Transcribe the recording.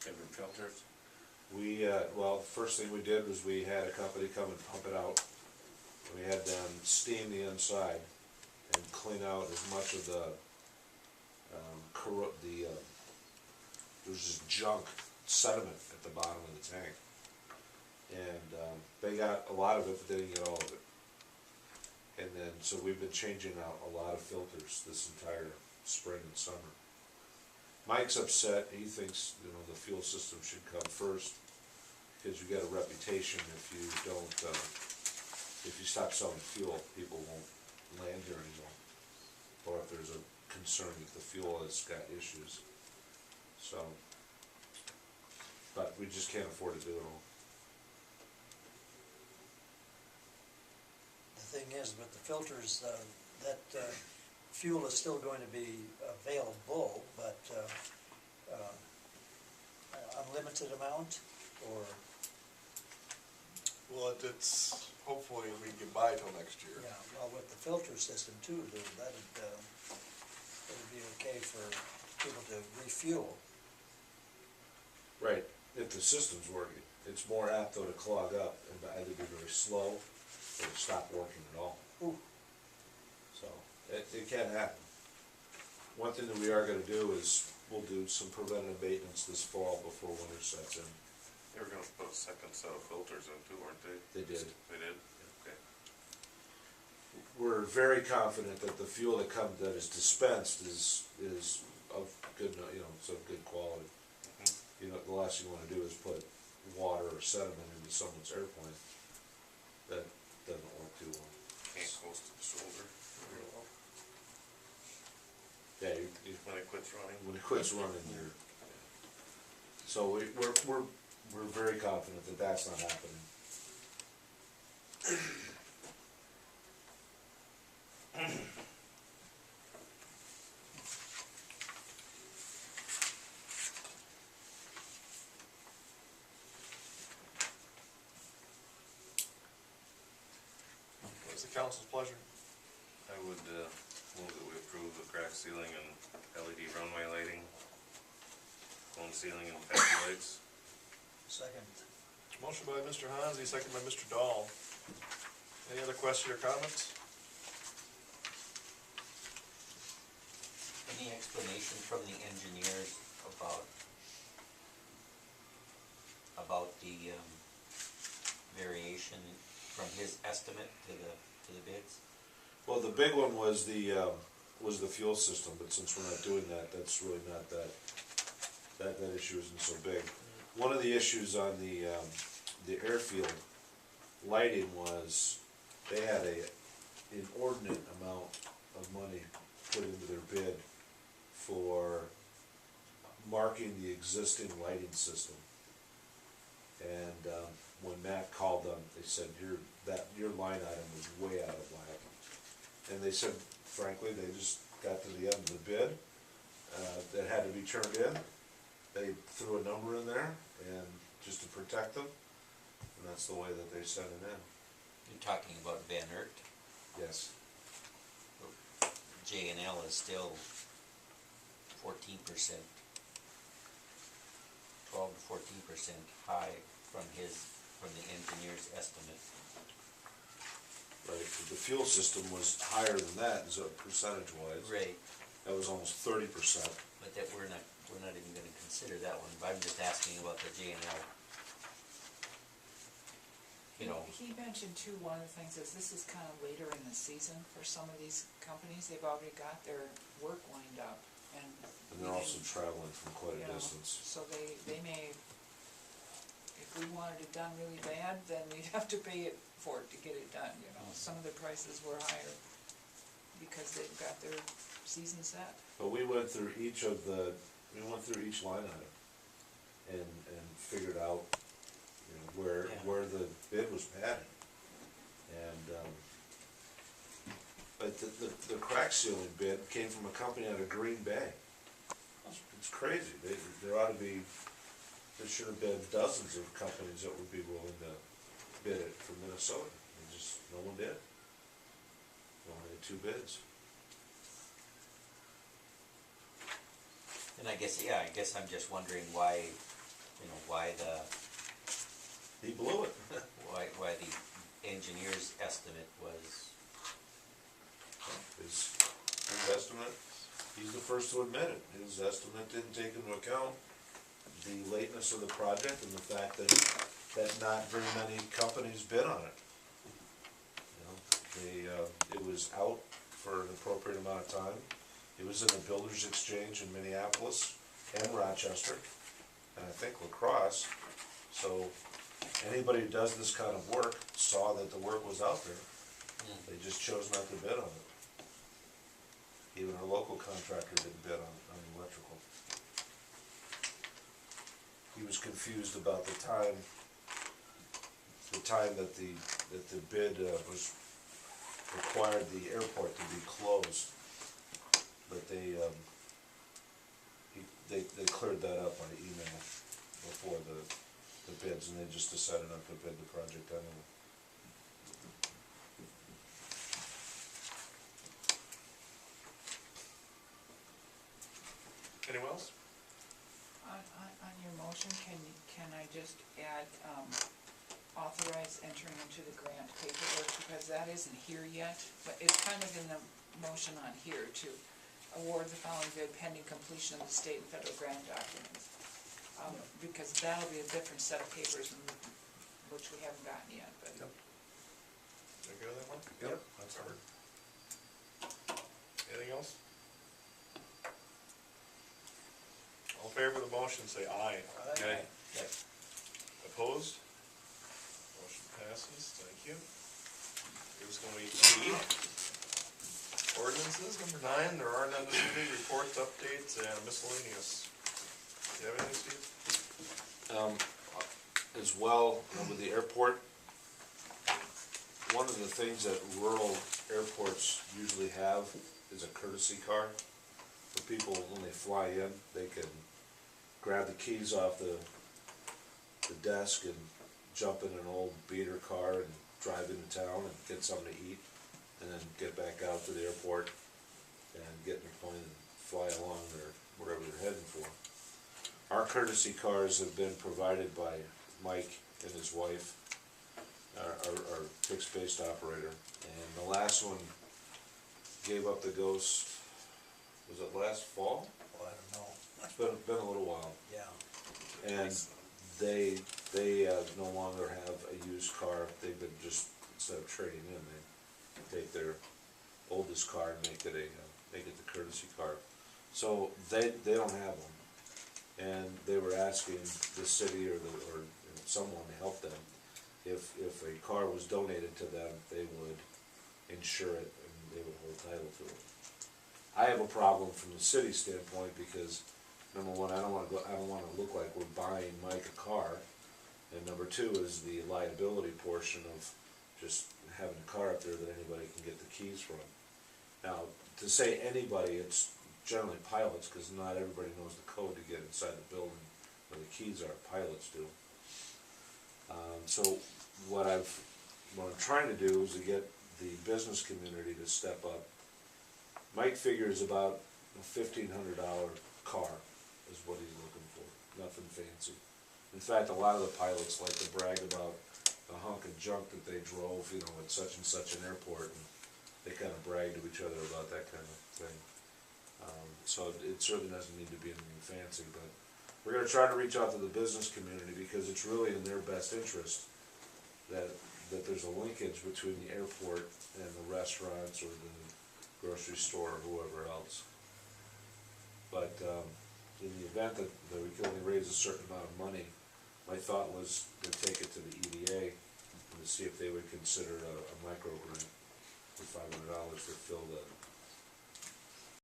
Different filters? We, well, the first thing we did was we had a company come and pump it out. We had them steam the inside and clean out as much of the, there was just junk sediment at the bottom of the tank. And, they got a lot of it, but they didn't get all of it. And then, so we've been changing out a lot of filters this entire spring and summer. Mike's upset, he thinks, you know, the fuel system should come first, because you get a reputation if you don't, if you stop selling fuel, people won't land here anymore. Or if there's a concern that the fuel has got issues. So, but we just can't afford to do it all. The thing is, with the filters, that fuel is still going to be available, but unlimited amount, or? Well, it's, hopefully we can get by till next year. Yeah, well, with the filter system too, that'd be okay for people to refuel. Right, if the system's working. It's more apt though to clog up and to either be very slow or to stop working at all. Ooh. So, it can happen. One thing that we are gonna do is, we'll do some preventative maintenance this fall before winter sets in. They were gonna put a second set of filters in too, weren't they? They did. They did? Okay. We're very confident that the fuel that is dispensed is of good, you know, it's of good quality. You know, the last thing you wanna do is put water or sediment into someone's airplane. That doesn't work too well. Can't close to the shoulder. Yeah, When it quits running. when it quits running, you're, so we're very confident that that's not happening. What's the council's pleasure? I would, move that we approve the crack ceiling and LED runway lighting, cone ceiling and patio lights. Second. Motion by Mr. Hansi, second by Mr. Dahl. Any other questions or comments? Any explanation from the engineers about the variation from his estimate to the bids? Well, the big one was the fuel system, but since we're not doing that, that's really not that issue isn't so big. One of the issues on the airfield lighting was they had an inordinate amount of money put into their bid for marking the existing lighting system. And when Matt called them, they said your line item was way out of whack. And they said, frankly, they just got to the end of the bid that had to be turned in. They threw a number in there, and just to protect them, and that's the way that they sent it in. You're talking about Van Ert. Yes. J&L is still 14%, 12 to 14% high from the engineer's estimate. Right, the fuel system was higher than that, so percentage-wise. Right. That was almost 30%. But that we're not even gonna consider that one, but I'm just asking about the J&L. You know, He mentioned too, one of the things is this is kind of later in the season for some of these companies, they've already got their work lined up, and And they're also traveling from quite a you know, distance. so they may, if we wanted it done really bad, then we'd have to pay it for it to get it done, you know. Some of the prices were higher because they've got their season set. But we went through each line item and figured out, you know, where the bid was padded. And, but the crack sealing bid came from a company out of Green Bay. It's crazy. There should have been dozens of companies that would be willing to bid it from Minnesota. No one did. We only had 2 bids. and I guess I'm just wondering why you know, why He blew it. why the engineer's estimate was, His estimate, he's the first to admit it, his estimate didn't take into account the lateness of the project and the fact that not very many companies bid on it. You know, it was out for an appropriate amount of time. It was in the Builders Exchange in Minneapolis and Rochester, and I think La Crosse. So anybody who does this kind of work saw that the work was out there. They just chose not to bid on it. Even our local contractor didn't bid on the electrical. He was confused about the time that the bid was required the airport to be closed. But they cleared that up by email before the bids, and they just decided not to bid the project anyway. Anyone else? On your motion, can I just add, authorize entering into the grant paperwork, because that isn't here yet, but it's kind of in the motion on here to award the following bid pending completion of the state and federal grant documents. Because that'll be a different set of papers than which we haven't gotten yet, but. Yep. You good with that one? Yep, that's Covered. Anything else? All in favor of the motion, say aye. Aye. Opposed? Motion passes, thank you. Here's going to be E. Ordinances, number 9, there are none this evening, reports, updates, and miscellaneous. Do you have anything, Steve? As well, with the airport, one of the things that rural airports usually have is a courtesy car. For people, when they fly in, they can grab the keys off the desk and jump in an old beater car and drive into town and get something to eat, and then get back out to the airport and get in their plane and fly along or wherever they're heading for. Our courtesy cars have been provided by Mike and his wife, our fixed-based operator, and the last one gave up the ghost, was it last fall? Well, I don't know, It's been a little while, yeah. and they no longer have a used car. They've been just, instead of trading in, they take their oldest car and make it the courtesy car. So they don't have one, and they were asking the city or someone to help them. If a car was donated to them, they would insure it and they would hold title to it. I have a problem from the city standpoint because, number one, I don't want to look like we're buying Mike a car, and number two is the liability portion of just having a car up there that anybody can get the keys from. Now, to say anybody, it's generally pilots, because not everybody knows the code to get inside the building where the keys are. Pilots do. So what I'm trying to do is to get the business community to step up. Mike figures about a $1,500 car is what he's looking for, nothing fancy. In fact, a lot of the pilots like to brag about a hunk of junk that they drove, you know, at such and such an airport, and they kind of brag to each other about that kind of thing. So it certainly doesn't need to be anything fancy, but we're going to try to reach out to the business community because it's really in their best interest that there's a linkage between the airport and the restaurants or the grocery store or whoever else. But in the event that we can only raise a certain amount of money, my thought was to take it to the EDA and to see if they would consider a micro grant for $500 to fill the